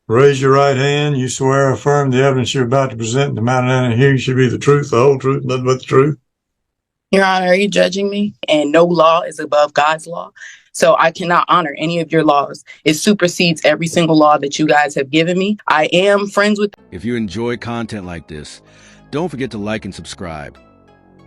Raise your right hand. You swear or affirm the evidence you're about to present in the matter under hearing should be the truth, the whole truth, nothing but the truth. Your Honor, are you judging me? And no law is above God's law. So I cannot honor any of your laws. It supersedes every single law that you guys have given me. I am friends with. If you enjoy content like this, don't forget to like and subscribe.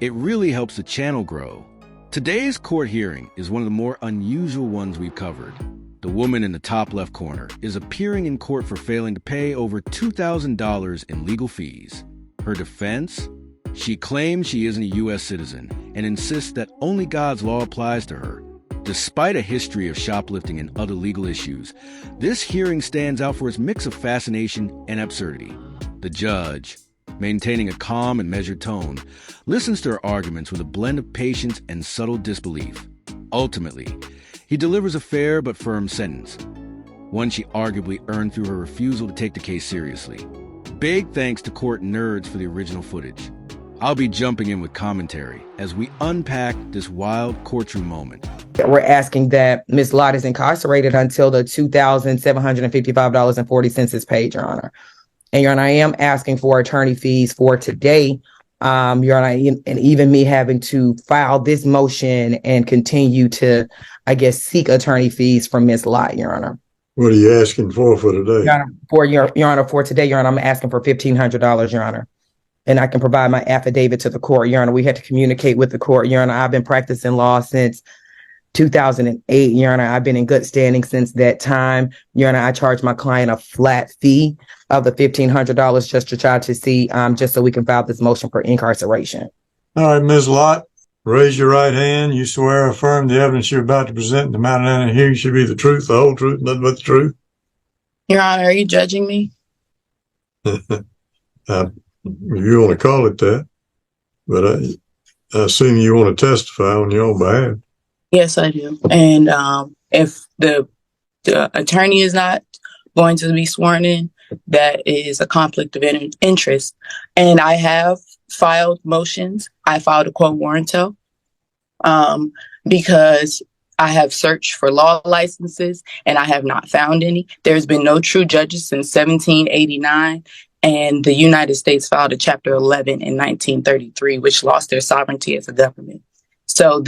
It really helps the channel grow. Today's court hearing is one of the more unusual ones we've covered. The woman in the top left corner is appearing in court for failing to pay over $2,000 in legal fees. Her defense? She claims she isn't a U.S. citizen and insists that only God's law applies to her. Despite a history of shoplifting and other legal issues, this hearing stands out for its mix of fascination and absurdity. The judge, maintaining a calm and measured tone, listens to her arguments with a blend of patience and subtle disbelief. Ultimately, he delivers a fair but firm sentence, one she arguably earned through her refusal to take the case seriously. Big thanks to court nerds for the original footage. I'll be jumping in with commentary as we unpack this wild courtroom moment. We're asking that Ms. Lott is incarcerated until the $2,755.40 is paid, Your Honor. And Your Honor, I am asking for attorney fees for today. Your Honor, and even me having to file this motion and continue to, I guess, seek attorney fees from Ms. Lott, Your Honor. What are you asking for today? Your Honor, for today, Your Honor, I'm asking for $1,500, Your Honor. And I can provide my affidavit to the court, Your Honor. We had to communicate with the court, Your Honor. I've been practicing law since 2008, Your Honor. I've been in good standing since that time. Your Honor, I charge my client a flat fee of the $1,500 just to try to see, just so we can file this motion for incarceration. All right, Ms. Lott, raise your right hand. You swear or affirm the evidence you're about to present in the matter under hearing should be the truth, the whole truth, nothing but the truth. Your Honor, are you judging me? If you want to call it that, but I assume you want to testify on your own behalf. Yes, I do. And if the attorney is not going to be sworn in, that is a conflict of interest. And I have filed motions. I filed a quo warranto because I have searched for law licenses and I have not found any. There's been no true judges since 1789. And the United States filed a Chapter 11 in 1933, which lost their sovereignty as a government. So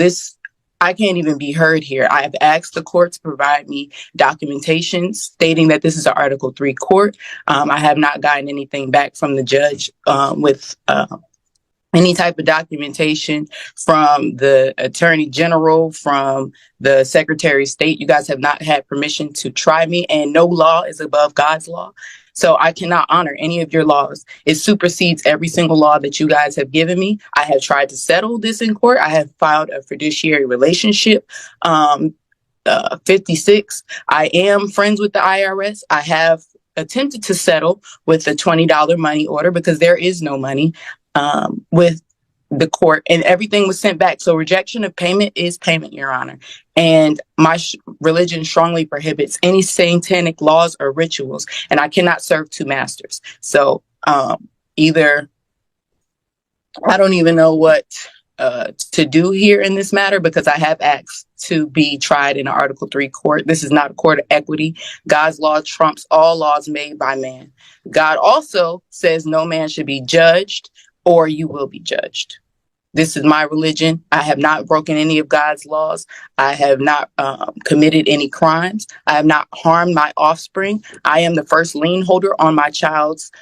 I can't even be heard here. I have asked the court to provide me documentation stating that this is an Article 3 court. I have not gotten anything back from the judge with any type of documentation from the Attorney General, from the Secretary of State. You guys have not had permission to try me, and no law is above God's law. So I cannot honor any of your laws. It supersedes every single law that you guys have given me. I have tried to settle this in court. I have filed a fiduciary relationship, 56. I am friends with the IRS. I have attempted to settle with a $20 money order because there is no money with the court, and everything was sent back. So rejection of payment is payment, Your Honor. And my religion strongly prohibits any satanic laws or rituals, and I cannot serve two masters. So either I don't even know what to do here in this matter, because I have asked to be tried in an Article 3 court. This is not a court of equity. God's law trumps all laws made by man. God also says no man should be judged, or you will be judged. This is my religion. I have not broken any of God's laws. I have not committed any crimes. I have not harmed my offspring. I am the first lien holder on my child's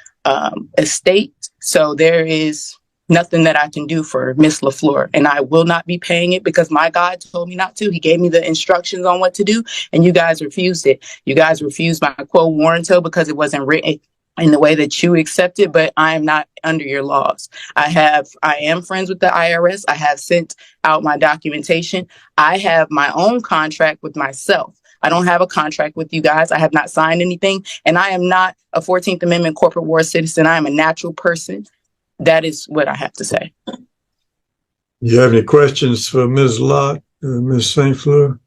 estate. So there is nothing that I can do for Miss LaFleur, and I will not be paying it because my God told me not to. He gave me the instructions on what to do, and you guys refused it. You guys refused my quo warranto because it wasn't written in the way that you accepted, but I am not under your laws. I am friends with the IRS. I have sent out my documentation. I have my own contract with myself. I don't have a contract with you guys. I have not signed anything, and I am not a 14th Amendment corporate war citizen. I am a natural person. That is what I have to say. You have any questions for Ms. Lott, Ms. St. Fleur?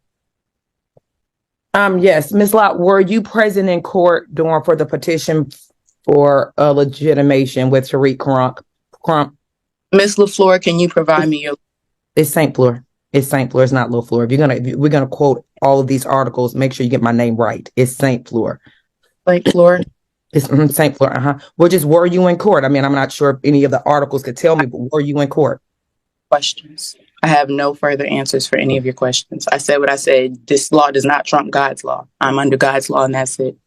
Yes, Ms. Lott, were you present in court for the petition for a legitimation with Tariq Crump? Miss LaFleur, can you provide me your? It's St. Fleur. It's St. Fleur. It's not LaFleur. If we're gonna quote all of these articles, make sure you get my name right. It's St. Fleur. Like Florida. It's St. Florida. Well, just were you in court? I mean, I'm not sure if any of the articles could tell me, but were you in court? Questions. I have no further answers for any of your questions. I said what I said. This law does not trump God's law. I'm under God's law, and that's it.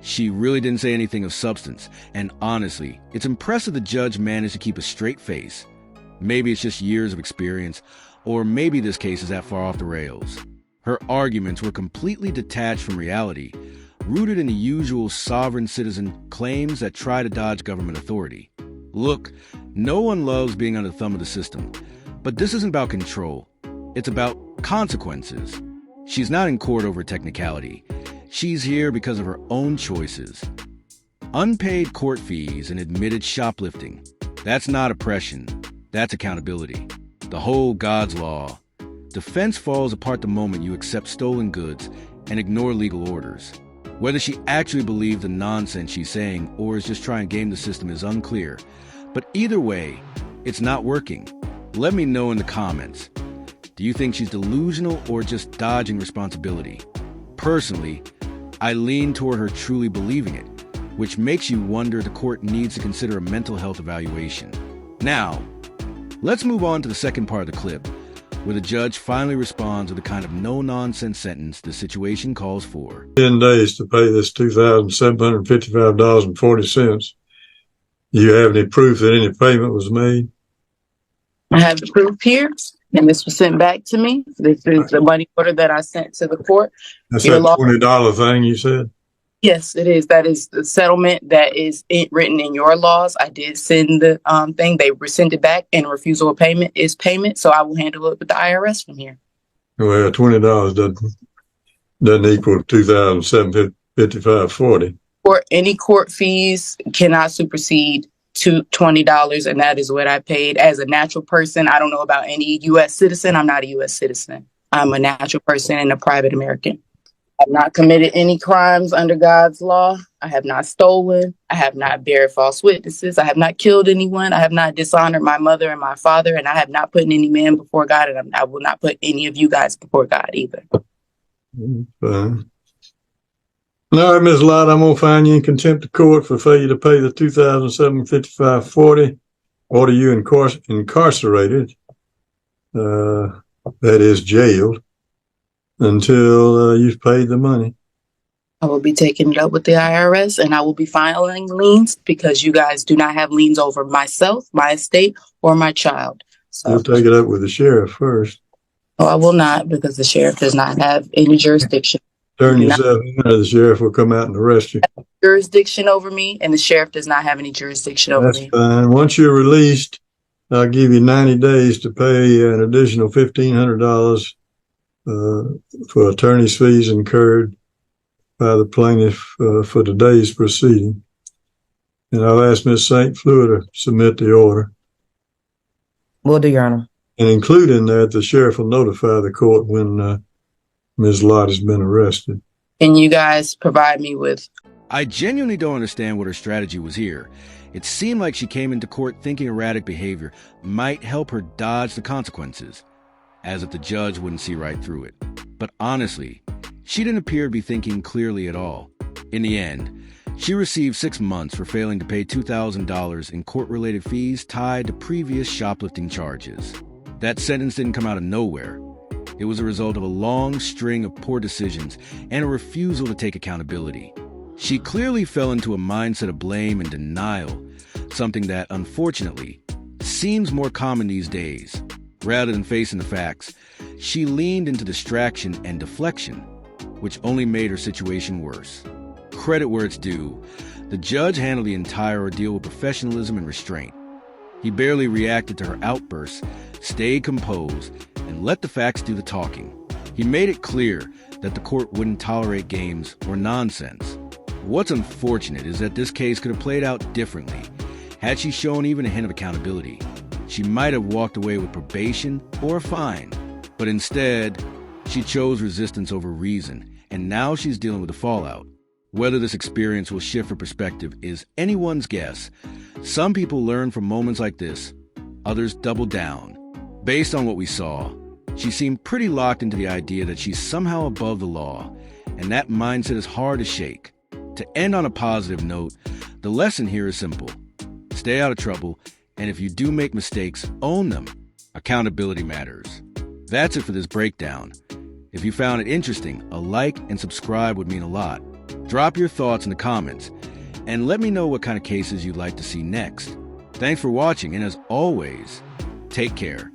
She really didn't say anything of substance, and honestly, it's impressive the judge managed to keep a straight face. Maybe it's just years of experience, or maybe this case is that far off the rails. Her arguments were completely detached from reality, rooted in the usual sovereign citizen claims that try to dodge government authority. Look, no one loves being on the thumb of the system, but this isn't about control. It's about consequences. She's not in court over technicality. She's here because of her own choices. Unpaid court fees and admitted shoplifting. That's not oppression. That's accountability. The whole God's law. Defense falls apart the moment you accept stolen goods and ignore legal orders. Whether she actually believed the nonsense she's saying or is just trying to game the system is unclear. But either way, it's not working. Let me know in the comments. Do you think she's delusional or just dodging responsibility? Personally, I lean toward her truly believing it, which makes you wonder the court needs to consider a mental health evaluation. Now, let's move on to the second part of the clip, where the judge finally responds with the kind of no-nonsense sentence the situation calls for. 10 days to pay this $2,755.40. Do you have any proof that any payment was made? I have the proof here, and this was sent back to me. This is the money order that I sent to the court. That's Your that law- $20 thing you said? Yes, it is. That is the settlement that is written in your laws. I did send the thing. They sent it back, and refusal of payment is payment. So I will handle it with the IRS from here. Well, $20 doesn't equal $2,755.40. Or any court fees cannot supersede to $20, and that is what I paid as a natural person. I don't know about any U.S. citizen. I'm not a U.S. citizen. I'm a natural person and a private American. I have not committed any crimes under God's law. I have not stolen. I have not bear false witnesses. I have not killed anyone. I have not dishonored my mother and my father, and I have not put any man before God, and I will not put any of you guys before God either. Fine. All right, Ms. Lott, I'm going to fine you in contempt of court for failure to pay the $2,755.40. Order you incarcerated, that is jailed, until you've paid the money. I will be taking it up with the IRS, and I will be filing liens because you guys do not have liens over myself, my estate, or my child. So You'll take it up with the sheriff first. no, I will not, because the sheriff does not have any jurisdiction. Turn yourself in, or the sheriff will come out and arrest you. Jurisdiction over me, and the sheriff does not have any jurisdiction over That's me. fine. Once you're released, I'll give you 90 days to pay an additional $1,500 for attorney's fees incurred by the plaintiff for today's proceeding. And I'll ask Ms. St. Fleur to submit the order. Will do, Your Honor. And include in that, the sheriff will notify the court when Ms. Lott has been arrested. Can you guys provide me with? I genuinely don't understand what her strategy was here. It seemed like she came into court thinking erratic behavior might help her dodge the consequences, as if the judge wouldn't see right through it. But honestly, she didn't appear to be thinking clearly at all. In the end, she received 6 months for failing to pay $2,000 in court-related fees tied to previous shoplifting charges. That sentence didn't come out of nowhere. It was a result of a long string of poor decisions and a refusal to take accountability. She clearly fell into a mindset of blame and denial, something that, unfortunately, seems more common these days. Rather than facing the facts, she leaned into distraction and deflection, which only made her situation worse. Credit where it's due. The judge handled the entire ordeal with professionalism and restraint. He barely reacted to her outbursts, stayed composed, and let the facts do the talking. He made it clear that the court wouldn't tolerate games or nonsense. What's unfortunate is that this case could have played out differently. Had she shown even a hint of accountability, she might have walked away with probation or a fine. But instead, she chose resistance over reason, and now she's dealing with the fallout. Whether this experience will shift her perspective is anyone's guess. Some people learn from moments like this, others double down. Based on what we saw, she seemed pretty locked into the idea that she's somehow above the law, and that mindset is hard to shake. To end on a positive note, the lesson here is simple. Stay out of trouble, and if you do make mistakes, own them. Accountability matters. That's it for this breakdown. If you found it interesting, a like and subscribe would mean a lot. Drop your thoughts in the comments, and let me know what kind of cases you'd like to see next. Thanks for watching, and as always, take care.